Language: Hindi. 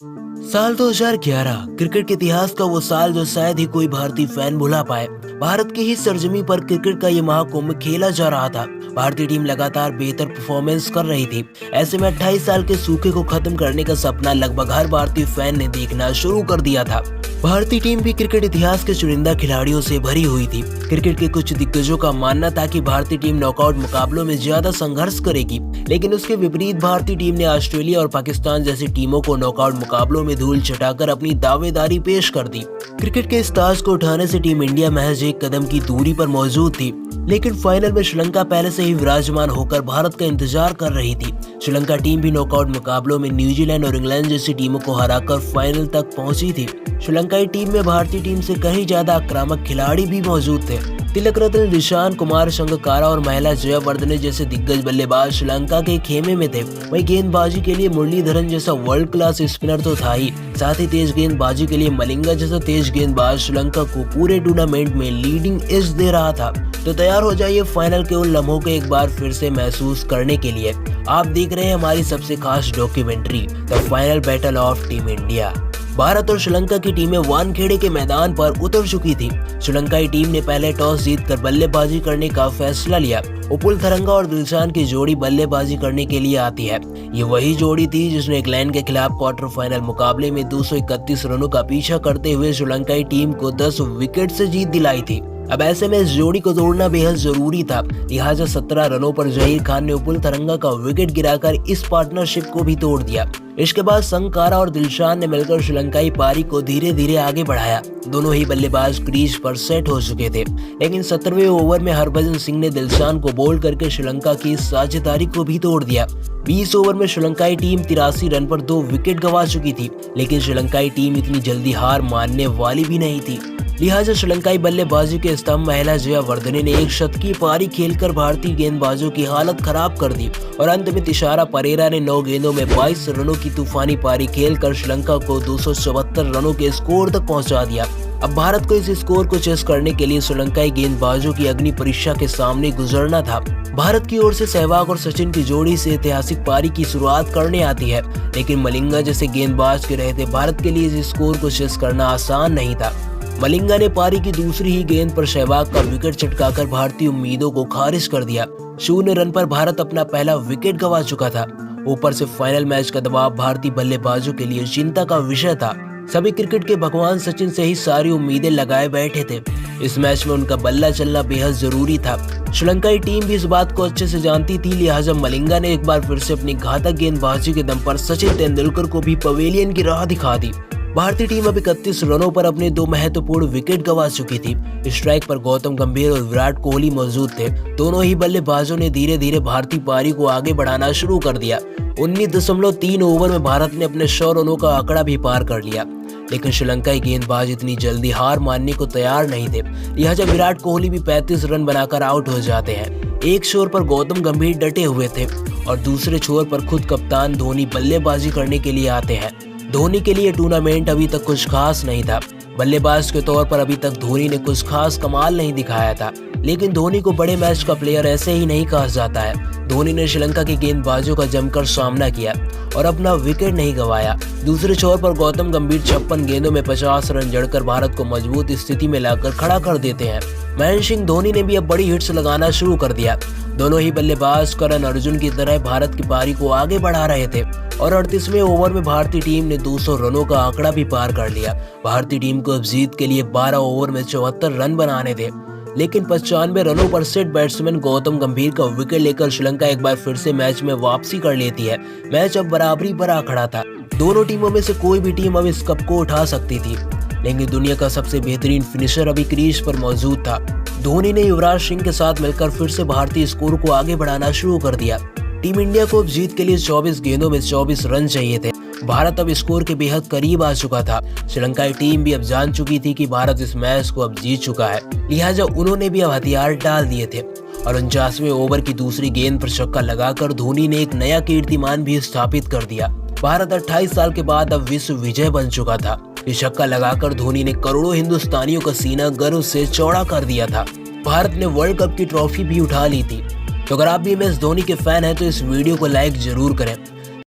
साल 2011 क्रिकेट के इतिहास का वो साल जो शायद ही कोई भारतीय फैन भुला पाए। भारत की ही सरजमी पर क्रिकेट का ये महाकुंभ खेला जा रहा था। भारतीय टीम लगातार बेहतर परफॉर्मेंस कर रही थी। ऐसे में 28 साल के सूखे को खत्म करने का सपना लगभग हर भारतीय फैन ने देखना शुरू कर दिया था। भारतीय टीम भी क्रिकेट इतिहास के चुनिंदा खिलाड़ियों से भरी हुई थी। क्रिकेट के कुछ दिग्गजों का मानना था कि भारतीय टीम नॉकआउट मुकाबलों में ज्यादा संघर्ष करेगी, लेकिन उसके विपरीत भारतीय टीम ने ऑस्ट्रेलिया और पाकिस्तान जैसी टीमों को नॉकआउट मुकाबलों में धूल चटाकर अपनी दावेदारी पेश कर दी। क्रिकेट के इस ताज को उठाने से टीम इंडिया महज एक कदम की दूरी पर मौजूद थी, लेकिन फाइनल में श्रीलंका पहले से ही विराजमान होकर भारत का इंतजार कर रही थी। श्रीलंका टीम भी नॉकआउट मुकाबलों में न्यूजीलैंड और इंग्लैंड जैसी टीमों को हराकर फाइनल तक पहुंची थी। श्रीलंकाई टीम में भारतीय टीम से कहीं ज्यादा आक्रामक खिलाड़ी भी मौजूद थे। तिलक रत्न, निशांत कुमार, संगकारा और महिला जयावर्धने जैसे दिग्गज बल्लेबाज श्रीलंका के खेमे में थे। वहीं गेंदबाजी के लिए मुरलीधरन जैसा वर्ल्ड क्लास स्पिनर तो था ही, साथ ही तेज गेंदबाजी के लिए मलिंगा जैसा तेज गेंदबाज श्रीलंका को पूरे टूर्नामेंट में लीडिंग एज दे रहा था। तो तैयार हो जाइए फाइनल के उन लम्हों को एक बार फिर से महसूस करने के लिए। आप देख रहे हैं हमारी सबसे खास documentary the final battle of team India. Bharat और श्रीलंका की टीमें वानखेड़े के मैदान पर उतर चुकी थी। श्रीलंकाई टीम ने पहले टॉस जीतकर बल्लेबाजी करने का फैसला लिया। उपुल थरंगा और दिलशान की जोड़ी बल्लेबाजी करने के लिए आती है। ये वही जोड़ी थी जिसने इंग्लैंड के खिलाफ क्वार्टर फाइनल मुकाबले में 231 रनों का पीछा करते हुए श्रीलंकाई टीम को 10 विकेट से जीत दिलाई थी। अब ऐसे में इस जोड़ी को तोड़ना बेहद जरूरी था, लिहाजा 17 रनों पर जहीर खान ने उपुल थरंगा का विकेट गिराकर इस पार्टनरशिप को भी तोड़ दिया। इसके बाद संगकारा और दिलशान ने मिलकर श्रीलंकाई पारी को धीरे धीरे आगे बढ़ाया। दोनों ही बल्लेबाज क्रीज पर सेट हो चुके थे, लेकिन 17वें ओवर में हरभजन सिंह ने दिलशान को बोल्ड करके श्रीलंका की इस साझेदारी को भी तोड़ दिया। 20 ओवर में श्रीलंकाई टीम 83 रन पर 2 विकेट गंवा चुकी थी, लेकिन श्रीलंकाई टीम इतनी जल्दी हार मानने वाली भी नहीं थी। लिहाजा श्रीलंकाई बल्लेबाजी के स्तंभ महिला जयावर्धने ने एक शतकीय पारी खेलकर भारतीय गेंदबाजों की हालत खराब कर दी और अंत में तिशारा परेरा ने 9 गेंदों में 22 रनों की तूफानी पारी खेलकर श्रीलंका को 274 रनों के स्कोर तक पहुंचा दिया। अब भारत को इस स्कोर को चेस करने के लिए श्रीलंकाई गेंदबाजों की अग्नि परीक्षा के सामने गुजरना था। भारत की ओर से सहवाग और सचिन की जोड़ी से ऐतिहासिक पारी की शुरुआत करने आती है, लेकिन मलिंगा जैसे गेंदबाज के रहते भारत के लिए इस स्कोर को चेस करना आसान नहीं था। मलिंगा ने पारी की दूसरी ही गेंद पर सहवाग का विकेट चटकाकर भारतीय उम्मीदों को खारिज कर दिया। 0 रन पर भारत अपना पहला विकेट गंवा चुका था। ऊपर से फाइनल मैच का दबाव भारतीय बल्लेबाजों के लिए चिंता का विषय था। सभी क्रिकेट के भगवान सचिन से ही सारी उम्मीदें लगाए बैठे थे। इस मैच में उनका बल्ला चलना बेहद जरूरी था। श्रीलंकाई टीम भी इस बात को अच्छे से जानती थी, लिहाजा मलिंगा ने एक बार फिर से अपनी घातक गेंदबाजी के दम पर सचिन तेंदुलकर को भी पवेलियन की राह दिखा दी। भारतीय टीम अब 31 रनों पर अपने 2 महत्वपूर्ण विकेट गंवा चुकी थी। स्ट्राइक पर गौतम गंभीर और विराट कोहली मौजूद थे। दोनों ही बल्लेबाजों ने धीरे धीरे भारतीय पारी को आगे बढ़ाना शुरू कर दिया। 19.3 ओवर में भारत ने अपने 100 रनों का आंकड़ा भी पार कर लिया, लेकिन श्रीलंकाई गेंदबाज इतनी जल्दी हार मानने को तैयार नहीं थे। लिहाजा विराट कोहली भी 35 रन बनाकर आउट हो जाते हैं। एक छोर पर गौतम गंभीर डटे हुए थे और दूसरे छोर पर खुद कप्तान धोनी बल्लेबाजी करने के लिए आते हैं। धोनी के लिए टूर्नामेंट अभी तक कुछ खास नहीं था। बल्लेबाज के तौर पर अभी तक धोनी ने कुछ खास कमाल नहीं दिखाया था, लेकिन धोनी को बड़े मैच का प्लेयर ऐसे ही नहीं कहा जाता है। धोनी ने श्रीलंका के गेंदबाजों का जमकर सामना किया और अपना विकेट नहीं गंवाया। दूसरे छोर पर गौतम गंभीर 56 गेंदों में 50 रन जड़कर भारत को मजबूत स्थिति में लाकर खड़ा कर देते हैं। महेंद्र सिंह धोनी ने भी अब बड़ी हिट्स लगाना शुरू कर दिया। दोनों ही बल्लेबाज करण अर्जुन की तरह भारत की पारी को आगे बढ़ा रहे थे और 38वें ओवर में भारतीय टीम ने 200 रनों का आंकड़ा भी पार कर लिया। भारतीय टीम को अब जीत के लिए 12 ओवर में 74 रन बनाने थे, लेकिन 95 रनों पर सेट बैट्समैन गौतम गंभीर का विकेट लेकर श्रीलंका एक बार फिर से मैच में वापसी कर लेती है। मैच अब बराबरी पर आ खड़ा था। दोनों टीमों में से कोई भी टीम अब इस कप को उठा सकती थी, लेकिन दुनिया का सबसे बेहतरीन फिनिशर अभी क्रीज पर मौजूद था। धोनी ने युवराज सिंह के साथ मिलकर फिर से भारतीय स्कोर को आगे बढ़ाना शुरू कर दिया। टीम इंडिया को अब जीत के लिए 24 गेंदों में 24 रन चाहिए थे। भारत अब स्कोर के बेहद करीब आ चुका था। श्रीलंकाई टीम भी अब जान चुकी थी कि भारत इस मैच को अब जीत चुका है, लिहाजा उन्होंने भी अब हथियार डाल दिए थे और 49वें ओवर की दूसरी गेंद पर छक्का लगाकर धोनी ने एक नया कीर्तिमान भी स्थापित कर दिया। भारत 28 साल के बाद अब विश्व विजय बन चुका था। ये छक्का लगाकर धोनी ने करोड़ों हिंदुस्तानियों का सीना गर्व से चौड़ा कर दिया था। भारत ने वर्ल्ड कप की ट्रॉफी भी उठा ली थी। तो अगर आप भी MS धोनी के फैन हैं तो इस वीडियो को लाइक जरूर करें